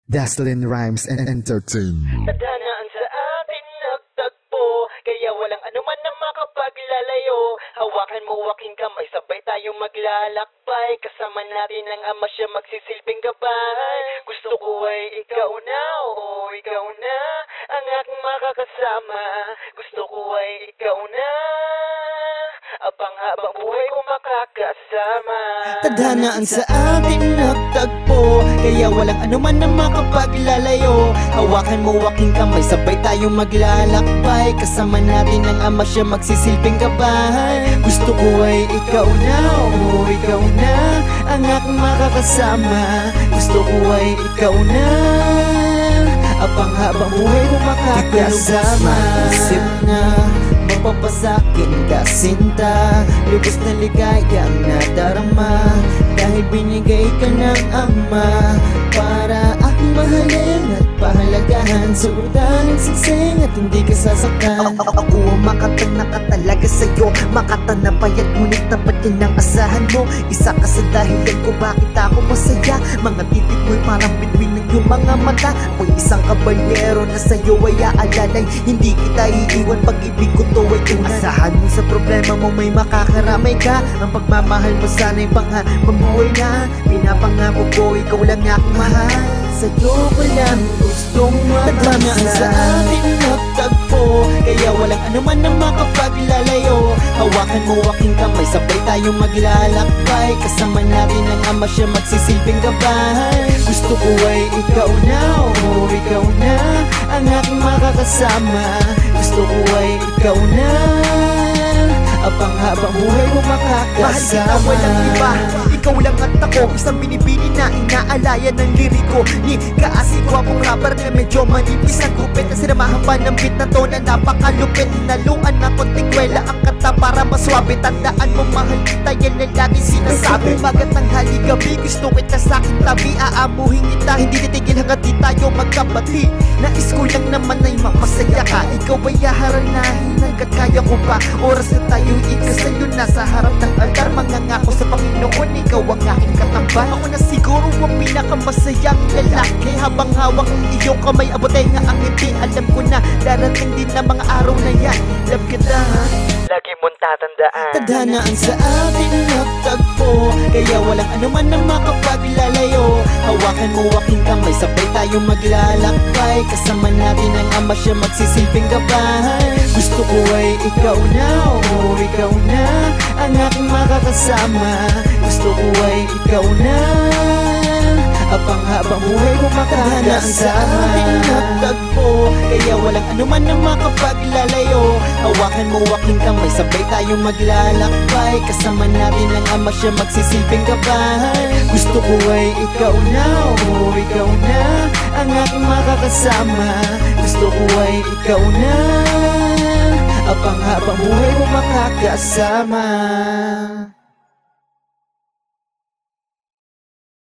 Dazzling Rhymes and Entertainment. Tadhanaan sa atin nagtagpo, kaya walang anuman na makapaglalayo. Hawakan mo aking kamay, sabay tayong maglalakbay. Kasama natin ang Ama, siya magsisilbing gabay. Gusto ko ay ikaw na, oo ikaw na ang aking makakasama. Gusto ko ay ikaw na, abang habang buhay ko makakasama. Tadhanaan sa atin nagtagpo, kaya walang anuman na makapaglalayo. Hawakan mo aking kamay, sabay tayong maglalakbay. Kasama natin ang Ama, siya magsisilbing gabay. Gusto ko ay ikaw na, oo ikaw na ang aking makakasama. Gusto ko ay ikaw na, abang habang buhay ko makakasama. Isip na mapapasakin ka sinta, lubos na ligaya ang nadarama, dahil binigay ka ng Ama para aking mahalin at pahalagahan. Suotan ang singsing at hindi ka sasaktan. Ako ang makatang nakatalaga sa'yo, makata na bayat ngunit tapat yan ang asahan mo. Isa ka sa dahilan ko bakit ako masaya. Mga titik mo'y parang bituin ng iyong mga mata. Ako'y isang kabalyero na sa'yo ay aalalay. Hindi kita iiwan, pag-ibig ko to ay tunay. Asahan mo sa problema mo may makakaramay ka. Ang pagmamahal mo sana'y panghabuhay na. Pinapangako ko ikaw lang aking mahal. Sa'yo ko lang gustong Tadhanaan sa atin nagtagpo, kaya walang anuman na makapaglalayo. Hawakan mo aking kamay, sabay tayong maglalakbay. Kasama natin ang Ama, siya magsisilbing gabay. Gusto ko ay ikaw na, oo ikaw na ang aking makakasama. Gusto ko ay ikaw na, abang habang buhay ko makakasama. Mahal kita walang iba, ikaw lang at ako. Isang binibini na inaalayan ng liriko ni kaasiko akong rapper na medyo manipis ang gupit. Na sinamahan pa ng beat na to na napakalupit. Hinaluan na konting kwela ang kanta para maswabe. Tandaan mo mahal kita, yan ang lagi sinasabi. Umagat ng haligabi, gusto kita sa aking tabi. Aamuhin kita, hindi titigil hanggat di tayo magkabati. Nais ko lang naman ay mapasaya ka. Ikaw ay haharanahin hanggat kaya ko pa. Oras na tayo ikasayo na sa harap ng altar. Mangangako sa Panginoon, ikaw ang aking katambal. Ako na siguro ang pinakamasayang lalaki. Habang hawak ang iyong kamay, abotay nga ang ngiti. Alam ko na darating din na mga araw na yan. Love kita, Lagi mong tatandaan. Tadhanaan sa atin nagtagpo, kaya walang anuman na makapaglalayo. Hawakan mo aking kamay, sabay tayong maglalakbay. Kasama natin ang Ama, siya magsisilbing gabay. Gusto ko ay ikaw na, oo ikaw na ang aking makakasama. Gusto ko ay ikaw na, abang habang buhay ko makakasama. Sa atin nagtagpo, kaya walang anuman na makapaglalayo. Hawakan mo aking kamay, sabay tayong maglalakbay. Kasama natin ang Ama, siya magsisilbing gabay. Gusto ko ay ikaw na, oo ikaw na ang aking makakasama. Gusto ko ay ikaw na, abang habang buhay ko makakasama.